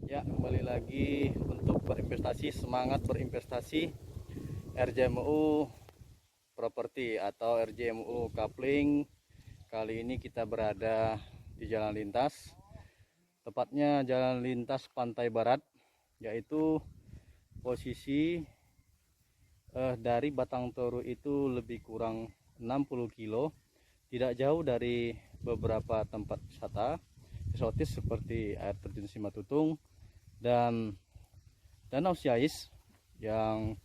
Ya, kembali lagi untuk berinvestasi, semangat berinvestasi RJMU Properti atau RJMU Coupling. Kali ini kita berada di jalan lintas, tepatnya jalan lintas Pantai Barat, yaitu posisi dari Batang Toru itu lebih kurang 60 kilo, tidak jauh dari beberapa tempat wisata eksotis seperti air terjun Simatutung dan Danau Siais yang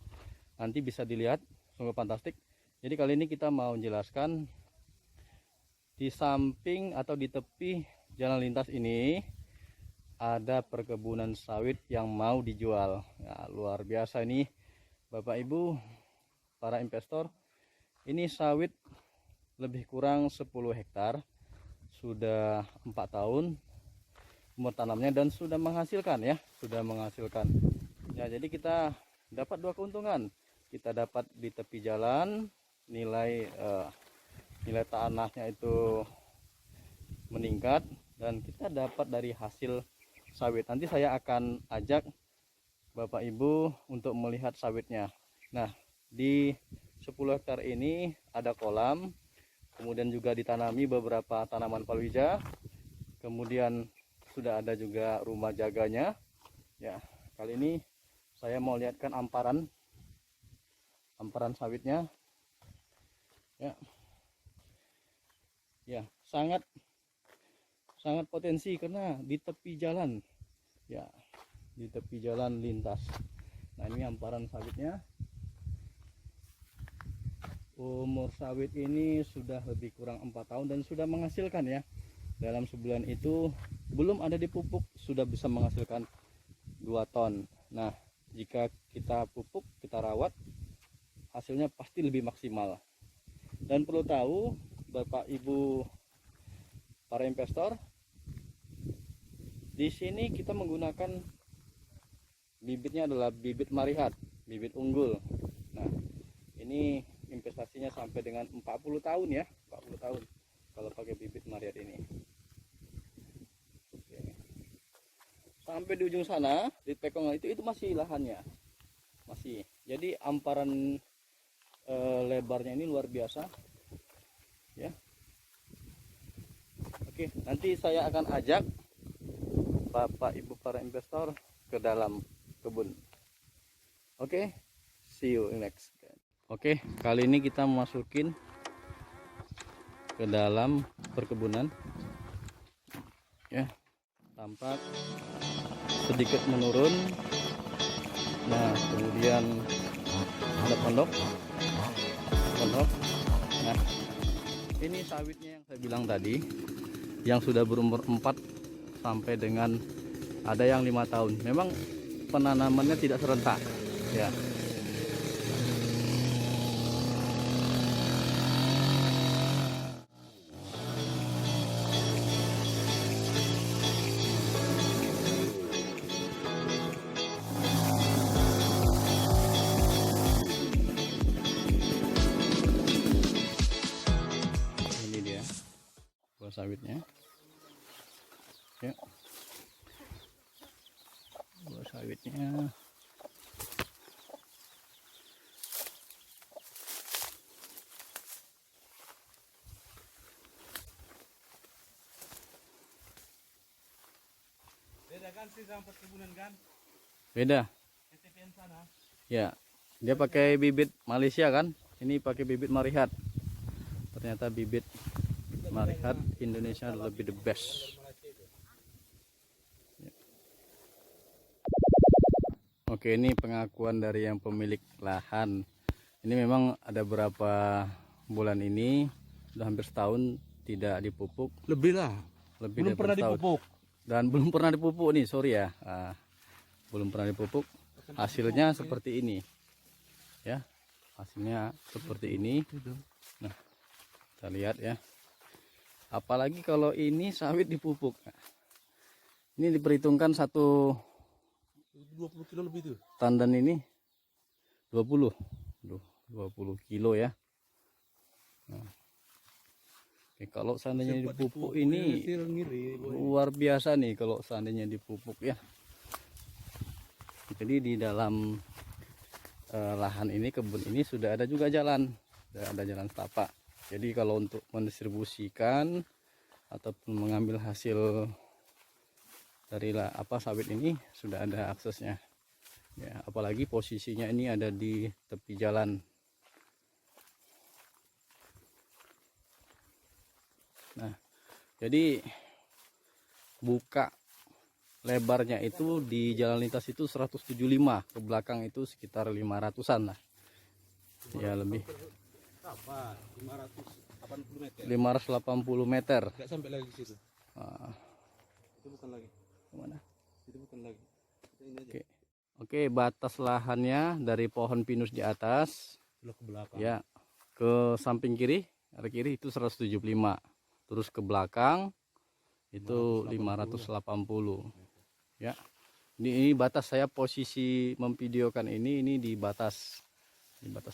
nanti bisa dilihat, sungguh fantastik. Jadi kali ini kita mau menjelaskan di samping atau di tepi jalan lintas ini ada perkebunan sawit yang mau dijual. Nah, luar biasa ini Bapak Ibu para investor. Ini sawit lebih kurang 10 hektar, sudah 4 tahun umur tanamnya dan sudah menghasilkan ya, sudah menghasilkan. Ya, jadi kita dapat dua keuntungan. Kita dapat di tepi jalan nilai tanahnya itu meningkat dan kita dapat dari hasil sawit. Nanti saya akan ajak Bapak Ibu untuk melihat sawitnya. Nah, di 10 hektar ini ada kolam, kemudian juga ditanami beberapa tanaman palawija, kemudian sudah ada juga rumah jaganya. Ya, kali ini saya mau lihatkan amparan sawitnya. Ya, sangat potensi karena di tepi jalan. Ya, di tepi jalan lintas. Nah, ini amparan sawitnya. Umur sawit ini sudah lebih kurang 4 tahun dan sudah menghasilkan ya. Dalam sebulan itu belum ada dipupuk sudah bisa menghasilkan 2 ton. Nah, jika kita pupuk, kita rawat, hasilnya pasti lebih maksimal. Dan perlu tahu Bapak Ibu para investor, di sini kita menggunakan bibitnya adalah bibit Marihat, bibit unggul. Nah, ini investasinya sampai dengan 40 tahun ya, 40 tahun kalau pakai bibit Marihat ini. Oke. Sampai di ujung sana, di pekongan itu masih lahannya. Masih. Jadi amparan lebarnya ini luar biasa. Ya. Oke, nanti saya akan ajak Bapak Ibu para investor ke dalam kebun. Oke, see you next. Oke, kali ini kita masukin ke dalam perkebunan. Ya, tampak sedikit menurun. Nah, kemudian ada pondok. Nah, ini sawitnya yang saya bilang tadi, yang sudah berumur 4 sampai dengan ada yang 5 tahun. Memang penanamannya tidak serentak ya. Ini dia buah sawitnya ya, buah sawitnya. Beda kan sih sama perkebunan kan? Beda STPN sana. ya, dia pakai bibit Malaysia kan, ini pakai bibit Marihat. Ternyata bibit Marihat Indonesia lebih the best ya. Oke, ini pengakuan dari yang pemilik lahan. Ini memang ada berapa bulan ini sudah hampir setahun tidak dipupuk. Lebih lah. Lebih Belum dari pernah setahun. dipupuk. Dan belum pernah dipupuk nih, sorry ya. Belum pernah dipupuk. Hasilnya seperti ini. Ya. Hasilnya seperti ini. Nah, kita lihat ya. Apalagi kalau ini sawit dipupuk. Nah, ini diperhitungkan satu 20 kilo lebih tuh. tandan ini 20. 20 kilo ya. Nah. Oke, kalau seandainya dipupuk ini luar biasa nih kalau seandainya dipupuk ya. Jadi di dalam lahan ini, kebun ini sudah ada juga jalan, sudah ada jalan setapak. Jadi kalau untuk mendistribusikan ataupun mengambil hasil dari sawit ini sudah ada aksesnya. Ya, apalagi posisinya ini ada di tepi jalan. Nah, jadi buka lebarnya itu di jalan lintas itu 175, ke belakang itu sekitar 500-an lah. Ya lebih. Apa? 580 meter. 580 meter. Nggak sampai lagi ke situ. Itu bukan lagi. Kemana? Itu bukan lagi. Kita ini aja. Oke. Oke, batas lahannya dari pohon pinus di atas Belok ke belakang. ya ke samping kiri, arah kiri itu 175. Terus ke belakang itu 580. Ya. Ini batas, saya posisi memvideokan ini di batas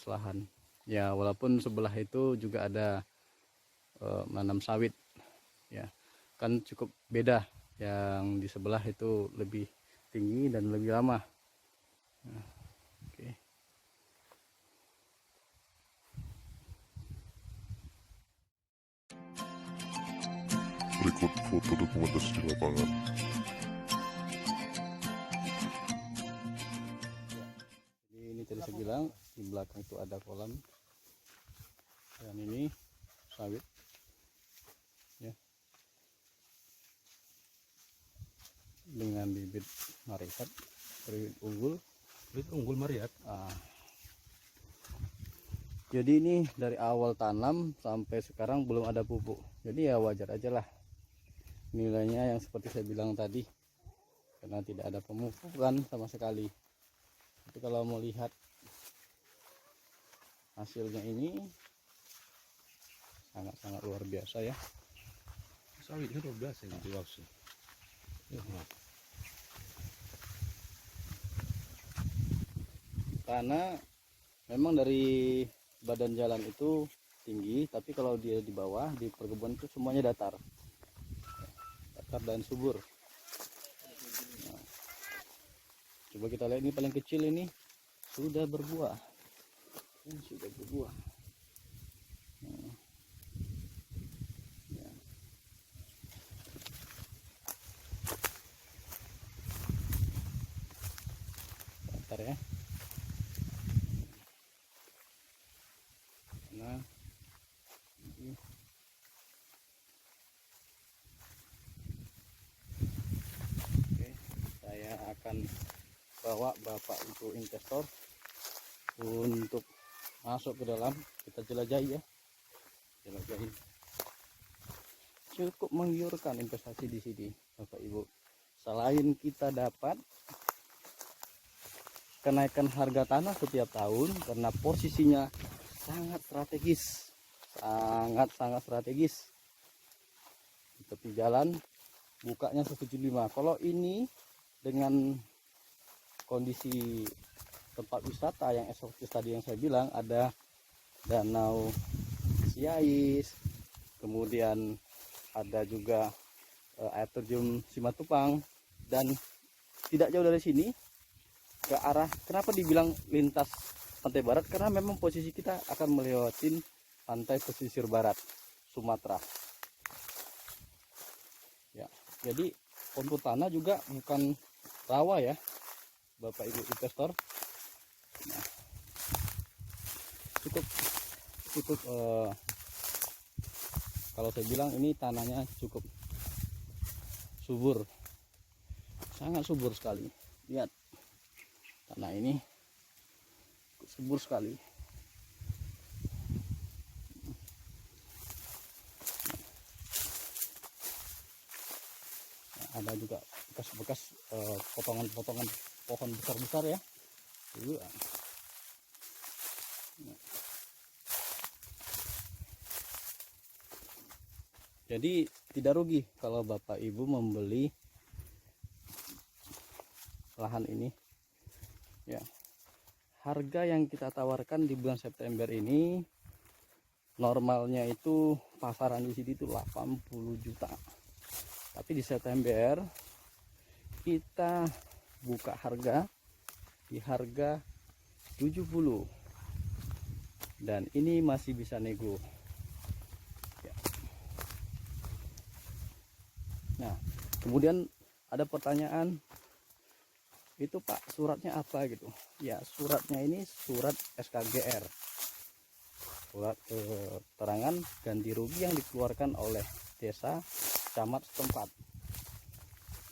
lahan. Ya, walaupun sebelah itu juga ada menanam sawit. Ya. Kan cukup beda, yang di sebelah itu lebih tinggi dan lebih lama. Nah, oke. Berikut foto dokumentasi di lapangan. Jadi ini tadi saya bilang di belakang itu ada kolam, dan ini sawit ya, dengan bibit marikat, bibit unggul. Itu unggul Mariat. Jadi ini dari awal tanam sampai sekarang belum ada pupuk, jadi ya wajar aja lah nilainya yang seperti saya bilang tadi, karena tidak ada pemupukan sama sekali. Tapi kalau mau lihat hasilnya ini sangat-sangat luar biasa ya. Sawitnya 12 yang dilangsung. Karena memang dari badan jalan itu tinggi, tapi kalau dia di bawah di perkebunan itu semuanya datar dan subur. Nah, coba kita lihat, ini paling kecil ini sudah berbuah. Ini sudah berbuah. Nah, ya. Datar ya. Nah, ini. Oke, saya akan bawa bapak ibu investor untuk masuk ke dalam, kita jelajahi ya, jelajahi. Cukup menggiurkan investasi di sini bapak ibu. Selain kita dapat kenaikan harga tanah setiap tahun karena posisinya sangat strategis, sangat strategis di tepi jalan, bukanya 175. Kalau ini dengan kondisi tempat wisata yang eksotis tadi yang saya bilang, ada danau Siais, kemudian ada juga air terjun Simatupang, dan tidak jauh dari sini ke arah, kenapa dibilang lintas pantai barat, karena memang posisi kita akan melewatin pantai pesisir barat Sumatera ya. Jadi kontur tanah juga bukan rawa ya bapak ibu investor. Nah, cukup kalau saya bilang ini tanahnya cukup subur, sangat subur sekali. Lihat tanah ini subur sekali. Nah, ada juga bekas-bekas potongan-potongan pohon besar-besar ya. Jadi tidak rugi kalau bapak ibu membeli lahan ini ya. Harga yang kita tawarkan di bulan September ini normalnya itu pasaran di sini itu 80 juta. Tapi di September kita buka harga di harga 70, dan ini masih bisa nego ya. Nah, kemudian ada pertanyaan, itu Pak suratnya apa gitu ya. Suratnya ini surat SKGR, surat keterangan ganti rugi yang dikeluarkan oleh desa camat setempat.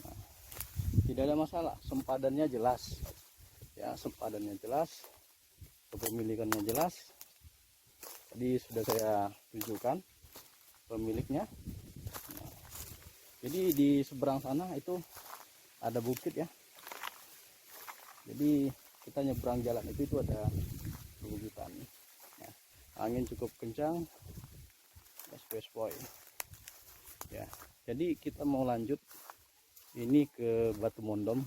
Nah, tidak ada masalah, sempadannya jelas ya, sempadannya jelas, kepemilikannya jelas. Tadi sudah saya tunjukkan pemiliknya. Nah, jadi di seberang sana itu ada bukit ya, jadi kita nyebrang jalan itu ada perbukitan ya. Angin cukup kencang, spoi ya. Jadi kita mau lanjut ini ke Batu Mondom,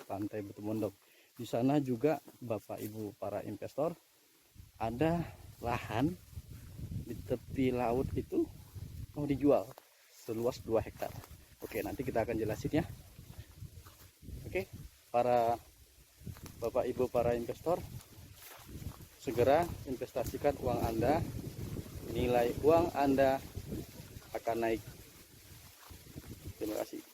pantai Batu Mondom. Di sana juga Bapak Ibu para investor ada lahan di tepi laut itu mau dijual seluas 2 hektar. Oke, nanti kita akan jelasin ya. Oke, para Bapak Ibu para investor, segera investasikan uang Anda, nilai uang Anda akan naik. Terima kasih.